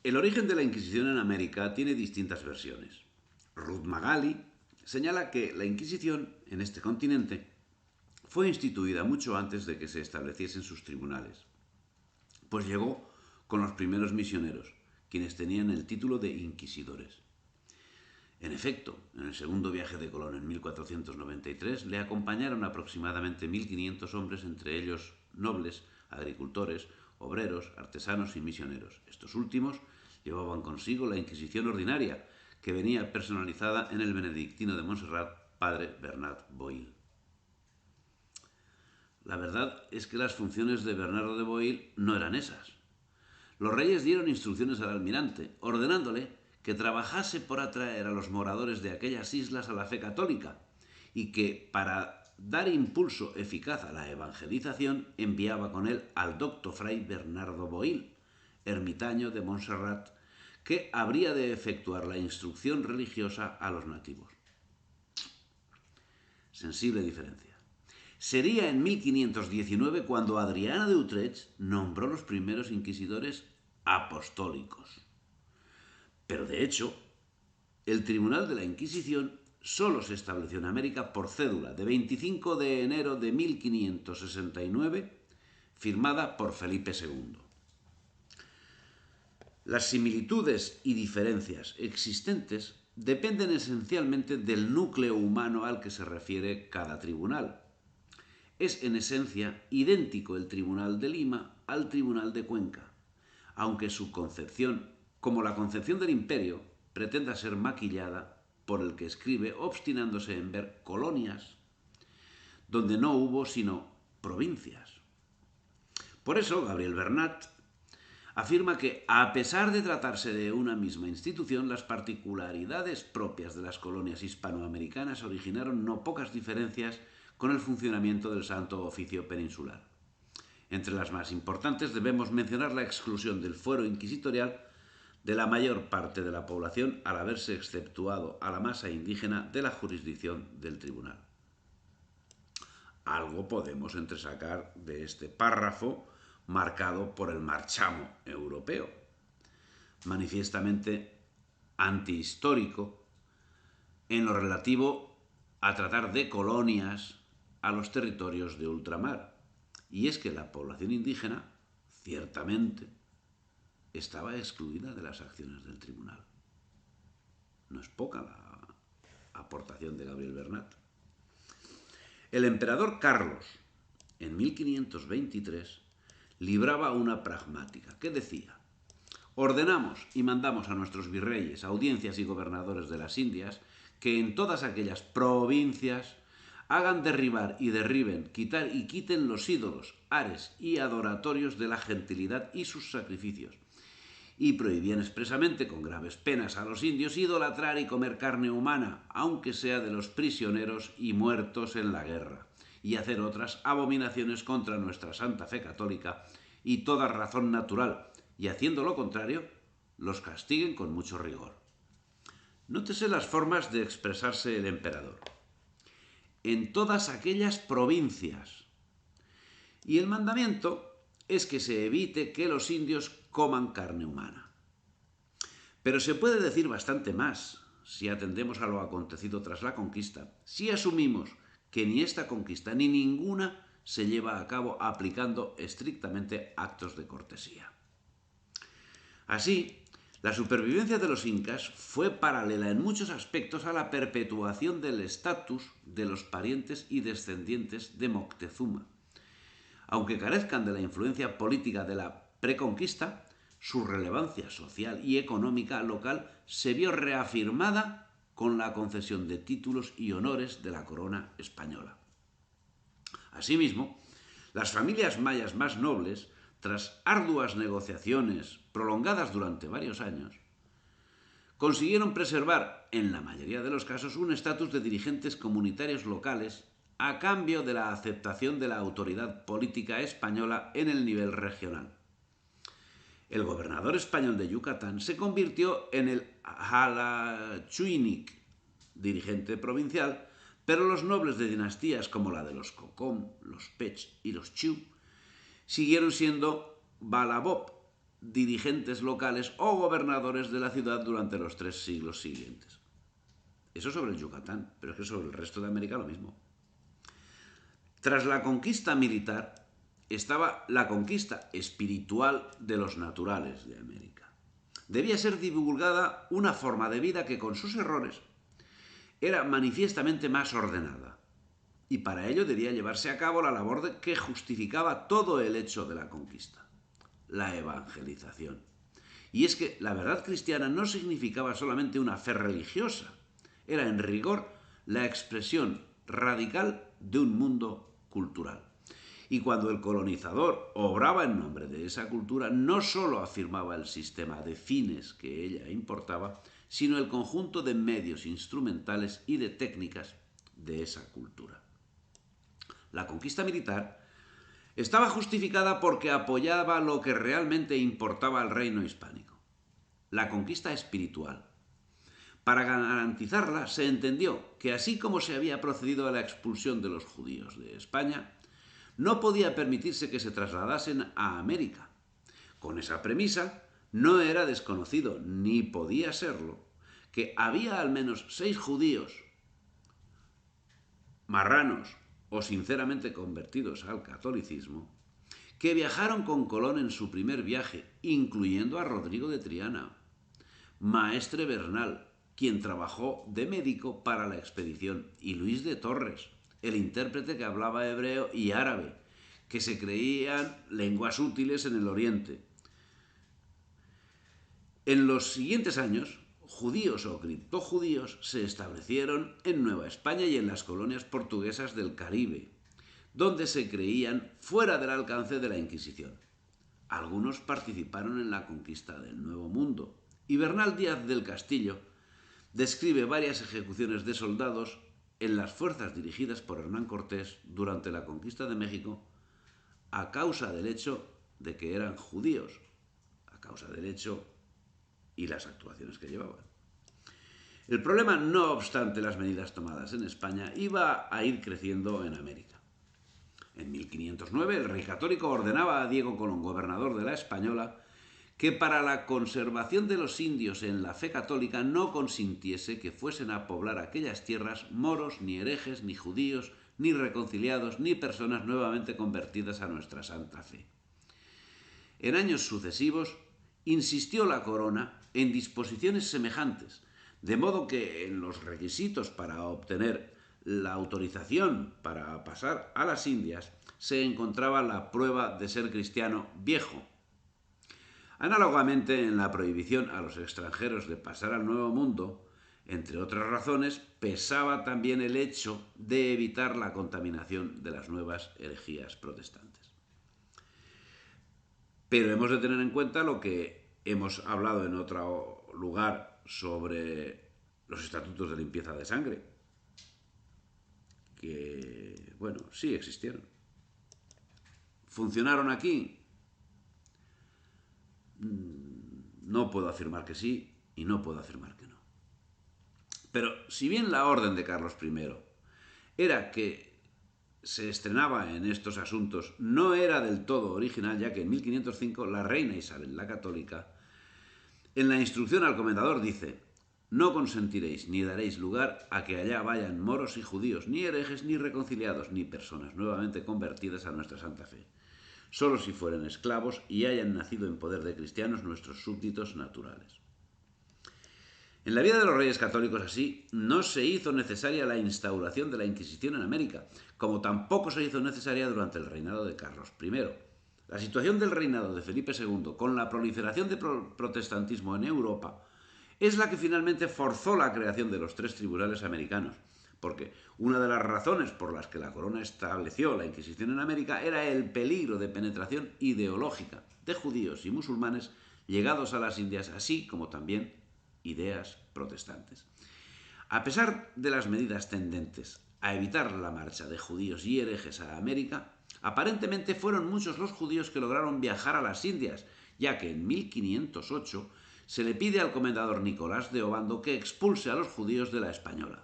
El origen de la Inquisición en América tiene distintas versiones. Ruth Magali señala que la Inquisición en este continente fue instituida mucho antes de que se estableciesen sus tribunales, pues llegó con los primeros misioneros, quienes tenían el título de inquisidores. En efecto, en el segundo viaje de Colón en 1493 le acompañaron aproximadamente 1500 hombres, entre ellos nobles, agricultores, obreros, artesanos y misioneros. Estos últimos llevaban consigo la Inquisición ordinaria, que venía personalizada en el benedictino de Montserrat, padre Bernat Boil. La verdad es que las funciones de Bernardo de Boil no eran esas. Los reyes dieron instrucciones al almirante, ordenándole que trabajase por atraer a los moradores de aquellas islas a la fe católica y que, para dar impulso eficaz a la evangelización, enviaba con él al docto fray Bernardo Boil, ermitaño de Montserrat, que habría de efectuar la instrucción religiosa a los nativos. Sensible diferencia. Sería en 1519 cuando Adriana de Utrecht nombró los primeros inquisidores apostólicos. Pero de hecho, el Tribunal de la Inquisición solo se estableció en América por cédula de 25 de enero de 1569, firmada por Felipe II. Las similitudes y diferencias existentes dependen esencialmente del núcleo humano al que se refiere cada tribunal. Es en esencia idéntico el Tribunal de Lima al Tribunal de Cuenca, aunque su concepción, como la concepción del imperio, pretenda ser maquillada por el que escribe obstinándose en ver colonias donde no hubo sino provincias. Por eso Gabriel Bernat afirma que, a pesar de tratarse de una misma institución, las particularidades propias de las colonias hispanoamericanas originaron no pocas diferencias con el funcionamiento del Santo Oficio peninsular. Entre las más importantes debemos mencionar la exclusión del fuero inquisitorial de la mayor parte de la población, al haberse exceptuado a la masa indígena de la jurisdicción del tribunal. Algo podemos entresacar de este párrafo marcado por el marchamo europeo, manifiestamente antihistórico en lo relativo a tratar de colonias a los territorios de ultramar. Y es que la población indígena, ciertamente, estaba excluida de las acciones del tribunal. No es poca la aportación de Gabriel Bernat. El emperador Carlos, en 1523, libraba una pragmática que decía: ordenamos y mandamos a nuestros virreyes, audiencias y gobernadores de las Indias que en todas aquellas provincias hagan derribar y derriben, quitar y quiten los ídolos, ares y adoratorios de la gentilidad y sus sacrificios. Y prohibían expresamente, con graves penas, a los indios idolatrar y comer carne humana, aunque sea de los prisioneros y muertos en la guerra, y hacer otras abominaciones contra nuestra santa fe católica y toda razón natural, y haciendo lo contrario, los castiguen con mucho rigor. Nótese las formas de expresarse el emperador. En todas aquellas provincias. Y el mandamiento es que se evite que los indios coman carne humana. Pero se puede decir bastante más si atendemos a lo acontecido tras la conquista, si asumimos que ni esta conquista ni ninguna se lleva a cabo aplicando estrictamente actos de cortesía. Así, la supervivencia de los incas fue paralela en muchos aspectos a la perpetuación del estatus de los parientes y descendientes de Moctezuma. Aunque carezcan de la influencia política de la preconquista, su relevancia social y económica local se vio reafirmada con la concesión de títulos y honores de la corona española. Asimismo, las familias mayas más nobles, tras arduas negociaciones prolongadas durante varios años, consiguieron preservar, en la mayoría de los casos, un estatus de dirigentes comunitarios locales a cambio de la aceptación de la autoridad política española en el nivel regional. El gobernador español de Yucatán se convirtió en el Xalachuinic, dirigente provincial, pero los nobles de dinastías como la de los Cocom, los Pech y los Chu siguieron siendo Balabob, dirigentes locales o gobernadores de la ciudad durante los 3 siglos siguientes. Eso sobre el Yucatán, pero es que sobre el resto de América lo mismo. Tras la conquista militar estaba la conquista espiritual de los naturales de América. Debía ser divulgada una forma de vida que, con sus errores, era manifiestamente más ordenada. Y para ello debía llevarse a cabo la labor que justificaba todo el hecho de la conquista: la evangelización. Y es que la verdad cristiana no significaba solamente una fe religiosa, era en rigor la expresión radical de un mundo cultural. Y cuando el colonizador obraba en nombre de esa cultura, no sólo afirmaba el sistema de fines que ella importaba, sino el conjunto de medios instrumentales y de técnicas de esa cultura. La conquista militar estaba justificada porque apoyaba lo que realmente importaba al reino hispánico: la conquista espiritual. Para garantizarla se entendió que, así como se había procedido a la expulsión de los judíos de España, no podía permitirse que se trasladasen a América. Con esa premisa, no era desconocido, ni podía serlo, que había al menos 6 judíos marranos o sinceramente convertidos al catolicismo que viajaron con Colón en su primer viaje, incluyendo a Rodrigo de Triana, Maestre Bernal, quien trabajó de médico para la expedición, y Luis de Torres, el intérprete que hablaba hebreo y árabe, que se creían lenguas útiles en el Oriente. En los siguientes años, judíos o criptojudíos se establecieron en Nueva España y en las colonias portuguesas del Caribe, donde se creían fuera del alcance de la Inquisición. Algunos participaron en la conquista del Nuevo Mundo, y Bernal Díaz del Castillo describe varias ejecuciones de soldados en las fuerzas dirigidas por Hernán Cortés durante la conquista de México, a causa del hecho de que eran judíos, a causa del hecho y las actuaciones que llevaban. El problema, no obstante las medidas tomadas en España, iba a ir creciendo en América. En 1509 el rey católico ordenaba a Diego Colón, gobernador de la Española, que para la conservación de los indios en la fe católica no consintiese que fuesen a poblar aquellas tierras moros, ni herejes, ni judíos, ni reconciliados, ni personas nuevamente convertidas a nuestra santa fe. En años sucesivos insistió la corona en disposiciones semejantes, de modo que en los requisitos para obtener la autorización para pasar a las Indias se encontraba la prueba de ser cristiano viejo. Análogamente, en la prohibición a los extranjeros de pasar al Nuevo Mundo, entre otras razones, pesaba también el hecho de evitar la contaminación de las nuevas herejías protestantes. Pero hemos de tener en cuenta lo que hemos hablado en otro lugar sobre los estatutos de limpieza de sangre, que, bueno, sí existieron. ¿Funcionaron aquí? No puedo afirmar que sí y no puedo afirmar que no. Pero si bien la orden de Carlos I era que se estrenaba en estos asuntos, no era del todo original, ya que en 1505 la reina Isabel la Católica, en la instrucción al comendador, dice: no consentiréis ni daréis lugar a que allá vayan moros y judíos, ni herejes, ni reconciliados, ni personas nuevamente convertidas a nuestra santa fe, solo si fueren esclavos y hayan nacido en poder de cristianos, nuestros súbditos naturales. En la vida de los reyes católicos, así, no se hizo necesaria la instauración de la Inquisición en América, como tampoco se hizo necesaria durante el reinado de Carlos I. La situación del reinado de Felipe II, con la proliferación del protestantismo en Europa, es la que finalmente forzó la creación de los 3 tribunales americanos, porque una de las razones por las que la corona estableció la Inquisición en América era el peligro de penetración ideológica de judíos y musulmanes llegados a las Indias, así como también ideas protestantes. A pesar de las medidas tendentes a evitar la marcha de judíos y herejes a América, aparentemente fueron muchos los judíos que lograron viajar a las Indias, ya que en 1508 se le pide al comendador Nicolás de Obando que expulse a los judíos de la Española.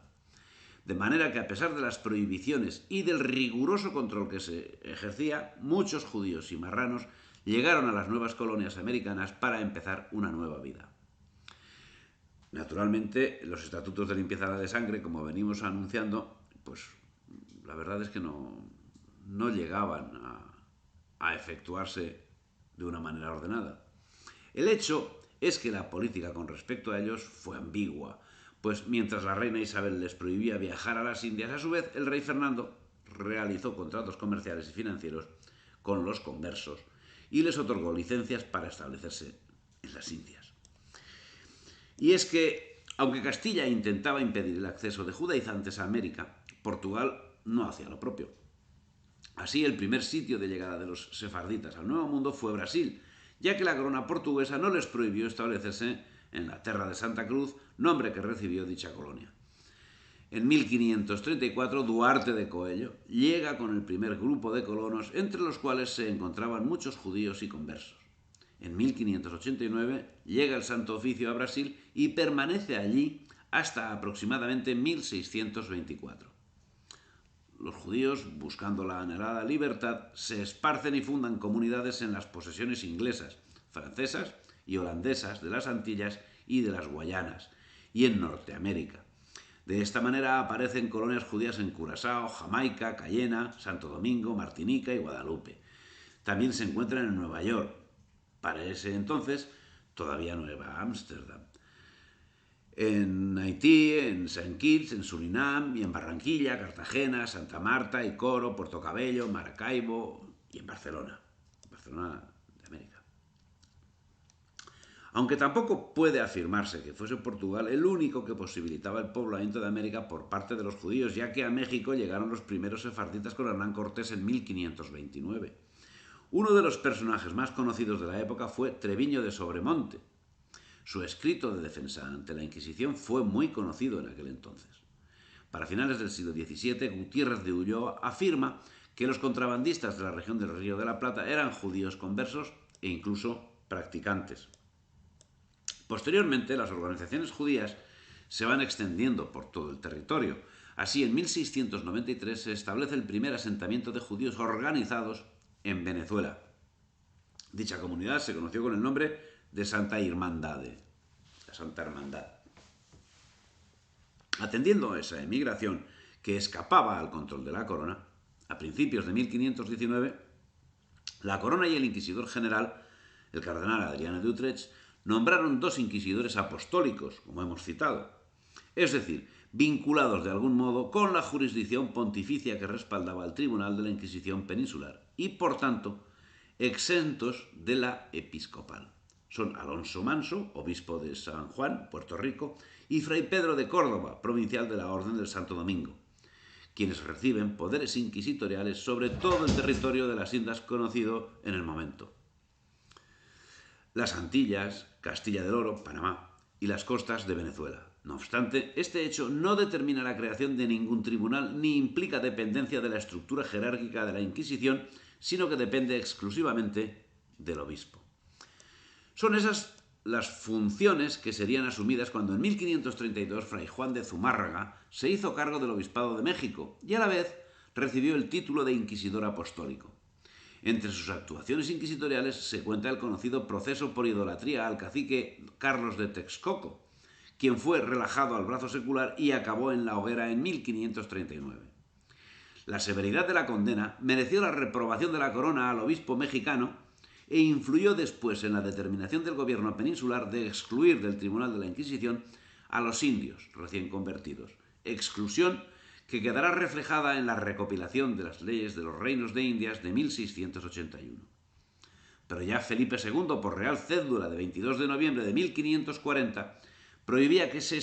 De manera que, a pesar de las prohibiciones y del riguroso control que se ejercía, muchos judíos y marranos llegaron a las nuevas colonias americanas para empezar una nueva vida. Naturalmente, los estatutos de limpieza de sangre, como venimos anunciando, pues la verdad es que no llegaban a efectuarse de una manera ordenada. El hecho es que la política con respecto a ellos fue ambigua, pues mientras la reina Isabel les prohibía viajar a las Indias, a su vez el rey Fernando realizó contratos comerciales y financieros con los conversos y les otorgó licencias para establecerse en las Indias. Y es que, aunque Castilla intentaba impedir el acceso de judaizantes a América, Portugal no hacía lo propio. Así, el primer sitio de llegada de los sefarditas al Nuevo Mundo fue Brasil, ya que la corona portuguesa no les prohibió establecerse en la Terra de Santa Cruz, nombre que recibió dicha colonia. En 1534, Duarte de Coello llega con el primer grupo de colonos, entre los cuales se encontraban muchos judíos y conversos. En 1589 llega el Santo Oficio a Brasil y permanece allí hasta aproximadamente 1624. Los judíos, buscando la anhelada libertad, se esparcen y fundan comunidades en las posesiones inglesas, francesas y holandesas de las Antillas y de las Guayanas, y en Norteamérica. De esta manera aparecen colonias judías en Curazao, Jamaica, Cayena, Santo Domingo, Martinica y Guadalupe. También se encuentran en Nueva York, para ese entonces todavía Nueva Ámsterdam, en Haití, en Saint Kitts, en Surinam y en Barranquilla, Cartagena, Santa Marta y Coro, Puerto Cabello, Maracaibo y en Barcelona de América. Aunque tampoco puede afirmarse que fuese Portugal el único que posibilitaba el poblamiento de América por parte de los judíos, ya que a México llegaron los primeros sefarditas con Hernán Cortés en 1529. Uno de los personajes más conocidos de la época fue Treviño de Sobremonte. Su escrito de defensa ante la Inquisición fue muy conocido en aquel entonces. Para finales del siglo XVII, Gutiérrez de Ulloa afirma que los contrabandistas de la región del Río de la Plata eran judíos conversos e incluso practicantes. Posteriormente, las organizaciones judías se van extendiendo por todo el territorio. Así, en 1693 se establece el primer asentamiento de judíos organizados en Venezuela. Dicha comunidad se conoció con el nombre de Santa Irmandade, la Santa Hermandad. Atendiendo a esa emigración que escapaba al control de la corona, a principios de 1519, la corona y el inquisidor general, el cardenal Adriano de Utrecht, nombraron 2 inquisidores apostólicos, como hemos citado, es decir, vinculados de algún modo con la jurisdicción pontificia que respaldaba al Tribunal de la Inquisición Peninsular y, por tanto, exentos de la episcopal. Son Alonso Manso, obispo de San Juan, Puerto Rico, y Fray Pedro de Córdoba, provincial de la Orden del Santo Domingo, quienes reciben poderes inquisitoriales sobre todo el territorio de las Indias conocido en el momento. Las Antillas, Castilla del Oro, Panamá y las costas de Venezuela. No obstante, este hecho no determina la creación de ningún tribunal ni implica dependencia de la estructura jerárquica de la Inquisición, sino que depende exclusivamente del obispo. Son esas las funciones que serían asumidas cuando en 1532 Fray Juan de Zumárraga se hizo cargo del Obispado de México y a la vez recibió el título de Inquisidor Apostólico. Entre sus actuaciones inquisitoriales se cuenta el conocido proceso por idolatría al cacique Carlos de Texcoco, quien fue relajado al brazo secular y acabó en la hoguera en 1539. La severidad de la condena mereció la reprobación de la corona al obispo mexicano e influyó después en la determinación del gobierno peninsular de excluir del Tribunal de la Inquisición a los indios recién convertidos, exclusión que quedará reflejada en la recopilación de las leyes de los reinos de Indias de 1681. Pero ya Felipe II, por Real Cédula de 22 de noviembre de 1540, prohibía que se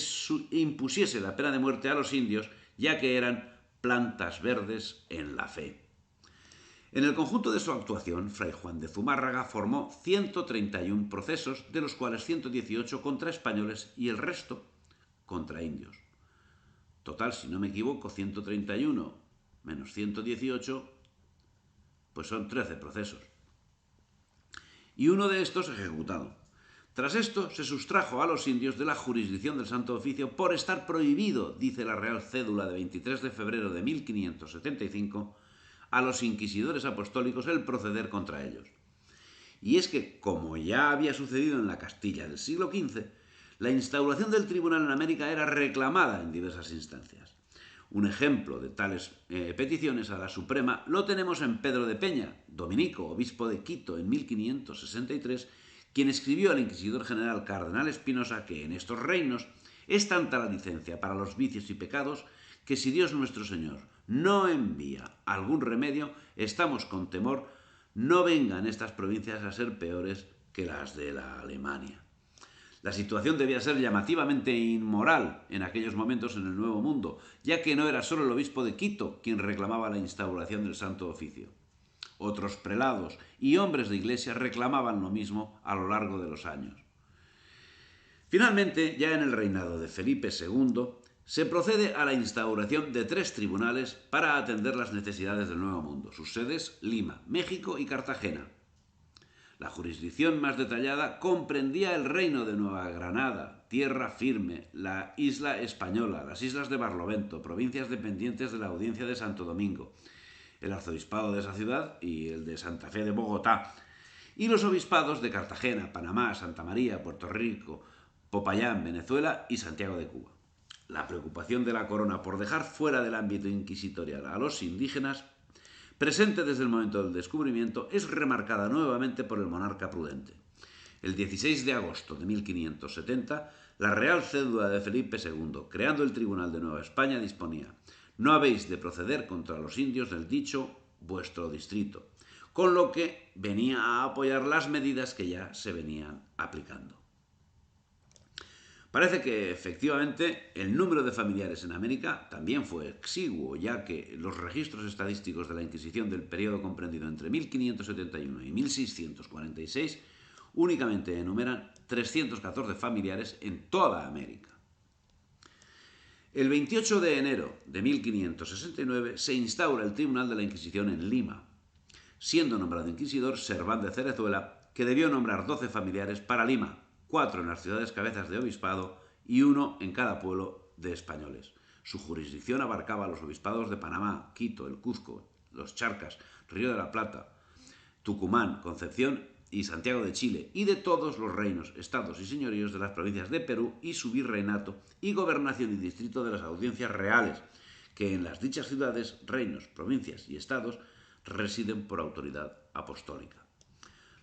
impusiese la pena de muerte a los indios, ya que eran plantas verdes en la fe. En el conjunto de su actuación, Fray Juan de Zumárraga formó 131 procesos, de los cuales 118 contra españoles y el resto contra indios. Total, si no me equivoco, 131 menos 118, pues son 13 procesos. Y uno de estos ejecutado. Tras esto, se sustrajo a los indios de la jurisdicción del Santo Oficio por estar prohibido, dice la Real Cédula de 23 de febrero de 1575, a los inquisidores apostólicos el proceder contra ellos. Y es que, como ya había sucedido en la Castilla del siglo XV, la instauración del tribunal en América era reclamada en diversas instancias. Un ejemplo de tales peticiones a la Suprema lo tenemos en Pedro de Peña, dominico, obispo de Quito, en 1563, quien escribió al inquisidor general Cardenal Espinosa que en estos reinos es tanta la licencia para los vicios y pecados que si Dios nuestro Señor no envía algún remedio, estamos con temor no vengan estas provincias a ser peores que las de la Alemania. La situación debía ser llamativamente inmoral en aquellos momentos en el Nuevo Mundo, ya que no era solo el obispo de Quito quien reclamaba la instauración del Santo Oficio. Otros prelados y hombres de iglesia reclamaban lo mismo a lo largo de los años. Finalmente, ya en el reinado de Felipe II, se procede a la instauración de 3 tribunales para atender las necesidades del Nuevo Mundo, sus sedes Lima, México y Cartagena. La jurisdicción más detallada comprendía el reino de Nueva Granada, Tierra Firme, la isla Española, las islas de Barlovento, provincias dependientes de la Audiencia de Santo Domingo, el arzobispado de esa ciudad y el de Santa Fe de Bogotá, y los obispados de Cartagena, Panamá, Santa María, Puerto Rico, Popayán, Venezuela y Santiago de Cuba. La preocupación de la corona por dejar fuera del ámbito inquisitorial a los indígenas, presente desde el momento del descubrimiento, es remarcada nuevamente por el monarca prudente. El 16 de agosto de 1570, la Real Cédula de Felipe II, creando el Tribunal de Nueva España, disponía: no habéis de proceder contra los indios del dicho vuestro distrito, con lo que venía a apoyar las medidas que ya se venían aplicando. Parece que efectivamente el número de familiares en América también fue exiguo, ya que los registros estadísticos de la Inquisición del periodo comprendido entre 1571 y 1646 únicamente enumeran 314 familiares en toda América. El 28 de enero de 1569 se instaura el Tribunal de la Inquisición en Lima, siendo nombrado inquisidor Serván de Cerezuela, que debió nombrar 12 familiares para Lima, 4 en las ciudades cabezas de obispado y 1 en cada pueblo de españoles. Su jurisdicción abarcaba los obispados de Panamá, Quito, el Cuzco, los Charcas, Río de la Plata, Tucumán, Concepción y Santiago de Chile, y de todos los reinos, estados y señoríos de las provincias de Perú y su virreinato, y gobernación y distrito de las audiencias reales, que en las dichas ciudades, reinos, provincias y estados residen por autoridad apostólica.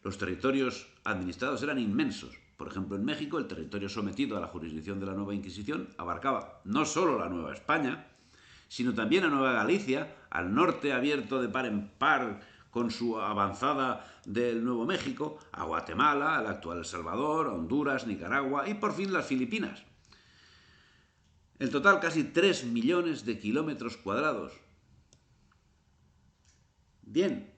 Los territorios administrados eran inmensos. Por ejemplo, en México, el territorio sometido a la jurisdicción de la Nueva Inquisición abarcaba no solo la Nueva España, sino también a Nueva Galicia, al norte abierto de par en par con su avanzada del Nuevo México, a Guatemala, al actual El Salvador, a Honduras, Nicaragua y por fin las Filipinas. En total, casi 3 millones de kilómetros cuadrados. Bien,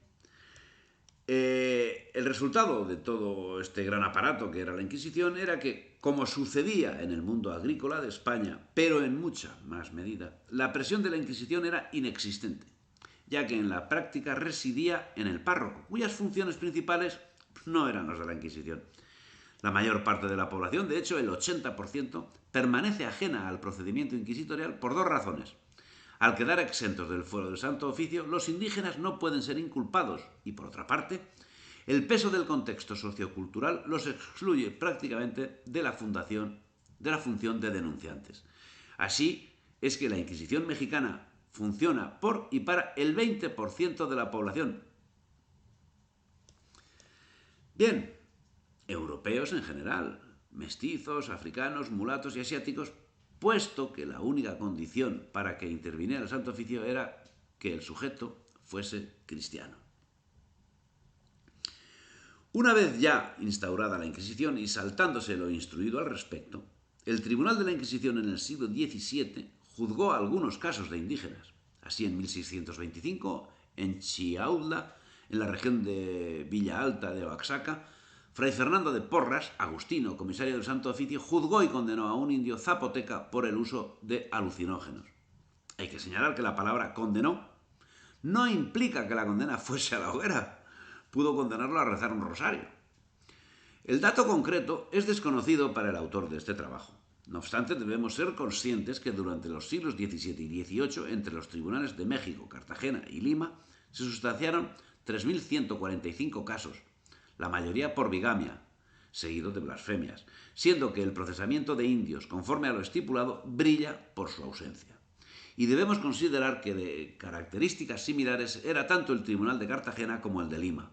el resultado de todo este gran aparato que era la Inquisición era que, como sucedía en el mundo agrícola de España, pero en mucha más medida, la presión de la Inquisición era inexistente, ya que en la práctica residía en el párroco, cuyas funciones principales no eran las de la Inquisición. La mayor parte de la población, de hecho el 80%, permanece ajena al procedimiento inquisitorial por 2 razones. Al quedar exentos del fuero del Santo Oficio, los indígenas no pueden ser inculpados y, por otra parte, el peso del contexto sociocultural los excluye prácticamente de la función de denunciantes. Así es que la Inquisición mexicana funciona por y para el 20% de la población. Bien, europeos en general, mestizos, africanos, mulatos y asiáticos, puesto que la única condición para que interviniera el Santo Oficio era que el sujeto fuese cristiano. Una vez ya instaurada la Inquisición y saltándose lo instruido al respecto, el Tribunal de la Inquisición en el siglo XVII juzgó algunos casos de indígenas. Así, en 1625, en Chiautla, en la región de Villa Alta de Oaxaca, Fray Fernando de Porras, agustino, comisario del Santo Oficio, juzgó y condenó a un indio zapoteca por el uso de alucinógenos. Hay que señalar que la palabra condenó no implica que la condena fuese a la hoguera. Pudo condenarlo a rezar un rosario. El dato concreto es desconocido para el autor de este trabajo. No obstante, debemos ser conscientes que durante los siglos XVII y XVIII, entre los tribunales de México, Cartagena y Lima, se sustanciaron 3.145 casos, la mayoría por bigamia, seguido de blasfemias, siendo que el procesamiento de indios, conforme a lo estipulado, brilla por su ausencia. Y debemos considerar que de características similares era tanto el Tribunal de Cartagena como el de Lima,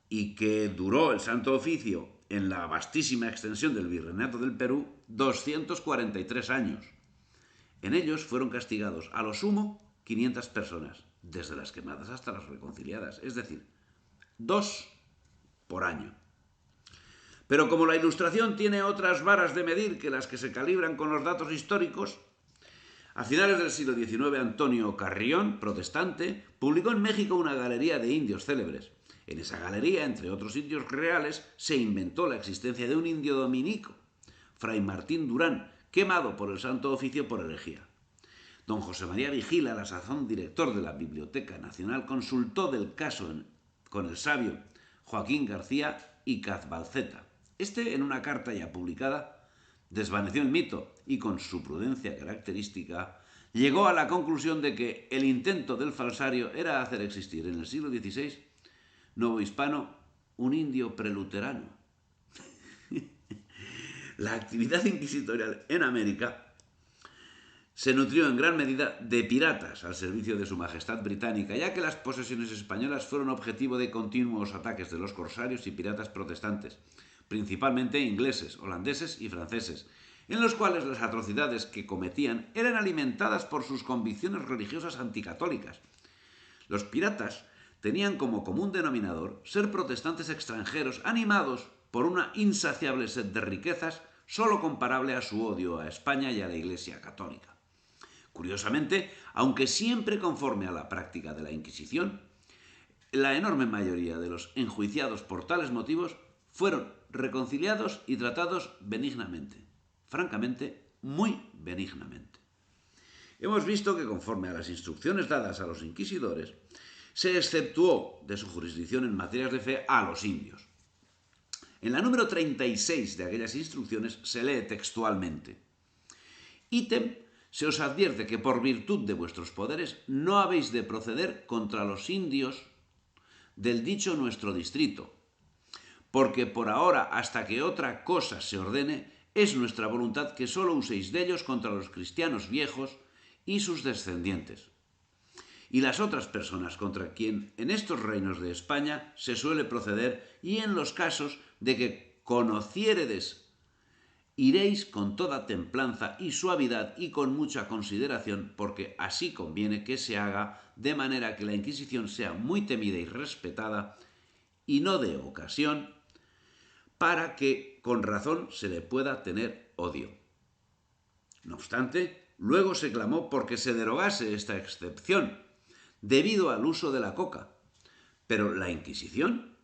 y que duró el Santo Oficio en la vastísima extensión del Virreinato del Perú 243 años. En ellos fueron castigados a lo sumo 500 personas, desde las quemadas hasta las reconciliadas, es decir, 2 por año. Pero como la Ilustración tiene otras varas de medir que las que se calibran con los datos históricos, a finales del siglo XIX Antonio Carrión, protestante, publicó en México una galería de indios célebres. En esa galería, entre otros indios reales, se inventó la existencia de un indio dominico, Fray Martín Durán, quemado por el Santo Oficio por herejía. Don José María Vigil, a la sazón director de la Biblioteca Nacional, consultó del caso con el sabio Joaquín García y Cazbalceta. Este, en una carta ya publicada, desvaneció el mito y, con su prudencia característica, llegó a la conclusión de que el intento del falsario era hacer existir en el siglo XVI novohispano un indio preluterano. La actividad inquisitorial en América se nutrió en gran medida de piratas al servicio de su majestad británica, ya que las posesiones españolas fueron objetivo de continuos ataques de los corsarios y piratas protestantes, principalmente ingleses, holandeses y franceses, en los cuales las atrocidades que cometían eran alimentadas por sus convicciones religiosas anticatólicas. Los piratas tenían como común denominador ser protestantes extranjeros animados por una insaciable sed de riquezas sólo comparable a su odio a España y a la Iglesia católica. Curiosamente, aunque siempre conforme a la práctica de la Inquisición, la enorme mayoría de los enjuiciados por tales motivos fueron reconciliados y tratados benignamente, francamente, muy benignamente. Hemos visto que, conforme a las instrucciones dadas a los inquisidores, se exceptuó de su jurisdicción en materias de fe a los indios. En la número 36 de aquellas instrucciones se lee textualmente: ítem, se os advierte que por virtud de vuestros poderes no habéis de proceder contra los indios del dicho nuestro distrito, porque por ahora, hasta que otra cosa se ordene, es nuestra voluntad que sólo uséis de ellos contra los cristianos viejos y sus descendientes, y las otras personas contra quien en estos reinos de España se suele proceder, y en los casos de que conociéredes, iréis con toda templanza y suavidad y con mucha consideración, porque así conviene que se haga, de manera que la Inquisición sea muy temida y respetada, y no de ocasión, para que con razón se le pueda tener odio. No obstante, luego se clamó porque se derogase esta excepción, debido al uso de la coca, pero la Inquisición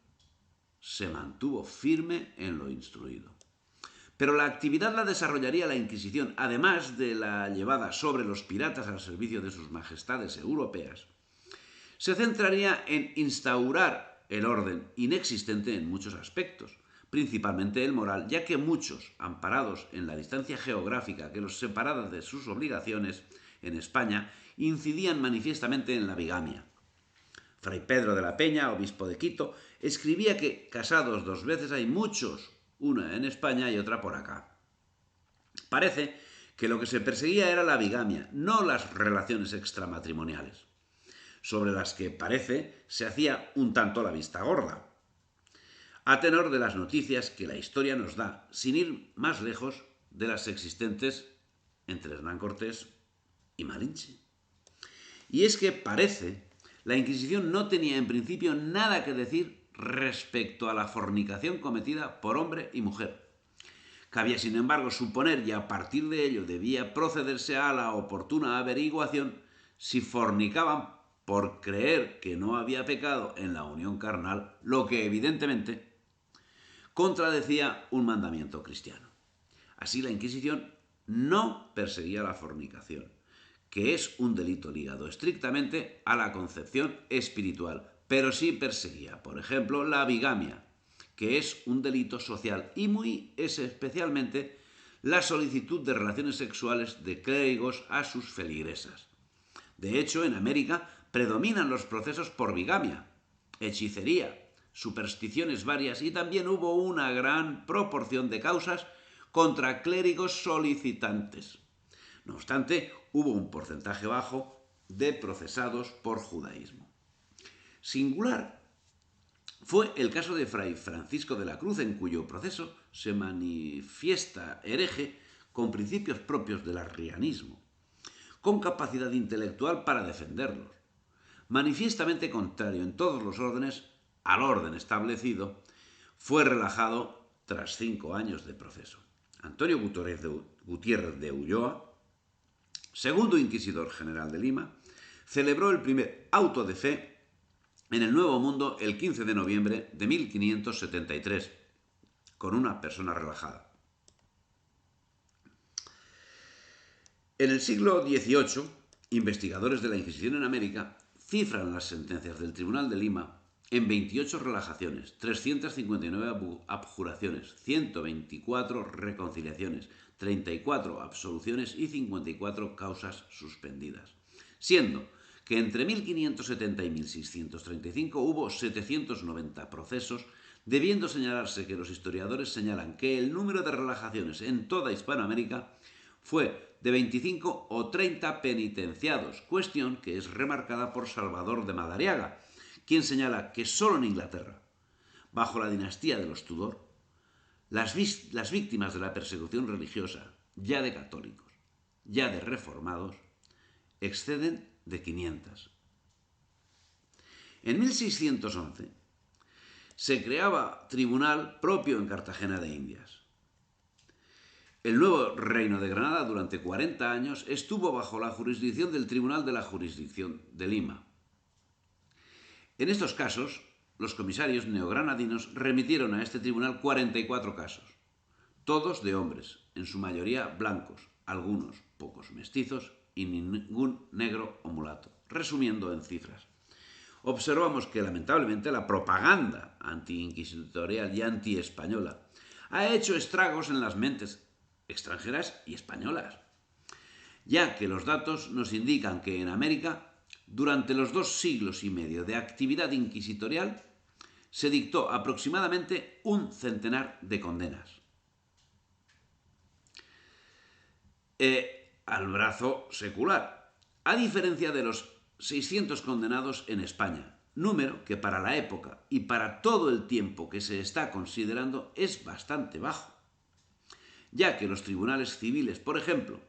se mantuvo firme en lo instruido. Pero la actividad la desarrollaría la Inquisición, además de la llevada sobre los piratas al servicio de sus majestades europeas. Se centraría en instaurar el orden inexistente en muchos aspectos, principalmente el moral, ya que muchos, amparados en la distancia geográfica que los separaba de sus obligaciones en España, incidían manifiestamente en la bigamia. Fray Pedro de la Peña, obispo de Quito, escribía que casados 2 veces hay muchos, una en España y otra por acá. Parece que lo que se perseguía era la bigamia, no las relaciones extramatrimoniales, sobre las que parece se hacía un tanto la vista gorda, a tenor de las noticias que la historia nos da, sin ir más lejos de las existentes entre Hernán Cortés y Malinche. Y es que parece la Inquisición no tenía en principio nada que decir respecto a la fornicación cometida por hombre y mujer. Cabía, sin embargo, suponer, y a partir de ello debía procederse a la oportuna averiguación, si fornicaban por creer que no había pecado en la unión carnal, lo que evidentemente contradecía un mandamiento cristiano. Así, la Inquisición no perseguía la fornicación, que es un delito ligado estrictamente a la concepción espiritual, pero sí perseguía, por ejemplo, la bigamia, que es un delito social, y muy especialmente la solicitud de relaciones sexuales de clérigos a sus feligresas. De hecho, en América predominan los procesos por bigamia, hechicería, supersticiones varias y también hubo una gran proporción de causas contra clérigos solicitantes. No obstante, hubo un porcentaje bajo de procesados por judaísmo. Singular fue el caso de Fray Francisco de la Cruz, en cuyo proceso se manifiesta hereje con principios propios del arrianismo, con capacidad intelectual para defenderlos, manifiestamente contrario en todos los órdenes al orden establecido, fue relajado tras 5 años de proceso. Antonio Gutiérrez de Ulloa, segundo inquisidor general de Lima, celebró el primer auto de fe en el Nuevo Mundo el 15 de noviembre de 1573, con una persona relajada. En el siglo XVIII, investigadores de la Inquisición en América cifran las sentencias del Tribunal de Lima en 28 relajaciones, 359 abjuraciones, 124 reconciliaciones, 34 absoluciones y 54 causas suspendidas, siendo que entre 1570 y 1635 hubo 790 procesos, debiendo señalarse que los historiadores señalan que el número de relajaciones en toda Hispanoamérica fue de 25 o 30 penitenciados, cuestión que es remarcada por Salvador de Madariaga, quien señala que solo en Inglaterra, bajo la dinastía de los Tudor, las víctimas de la persecución religiosa, ya de católicos, ya de reformados, exceden de 500. En 1611 se creaba tribunal propio en Cartagena de Indias. El nuevo reino de Granada durante 40 años estuvo bajo la jurisdicción del Tribunal de la Jurisdicción de Lima. En estos casos, los comisarios neogranadinos remitieron a este tribunal 44 casos, todos de hombres, en su mayoría blancos, algunos pocos mestizos y ningún negro o mulato. Resumiendo en cifras, observamos que lamentablemente la propaganda anti-inquisitorial y anti-española ha hecho estragos en las mentes extranjeras y españolas, ya que los datos nos indican que en América, durante los 2 siglos y medio de actividad inquisitorial, se dictó aproximadamente un centenar de condenas. Al brazo secular, a diferencia de los 600 condenados en España, número que para la época y para todo el tiempo que se está considerando es bastante bajo, ya que los tribunales civiles, por ejemplo,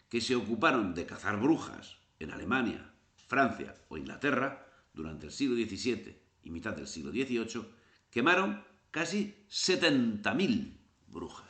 que se ocuparon de cazar brujas en Alemania, Francia o Inglaterra durante el siglo XVII y mitad del siglo XVIII, quemaron casi 70.000 brujas.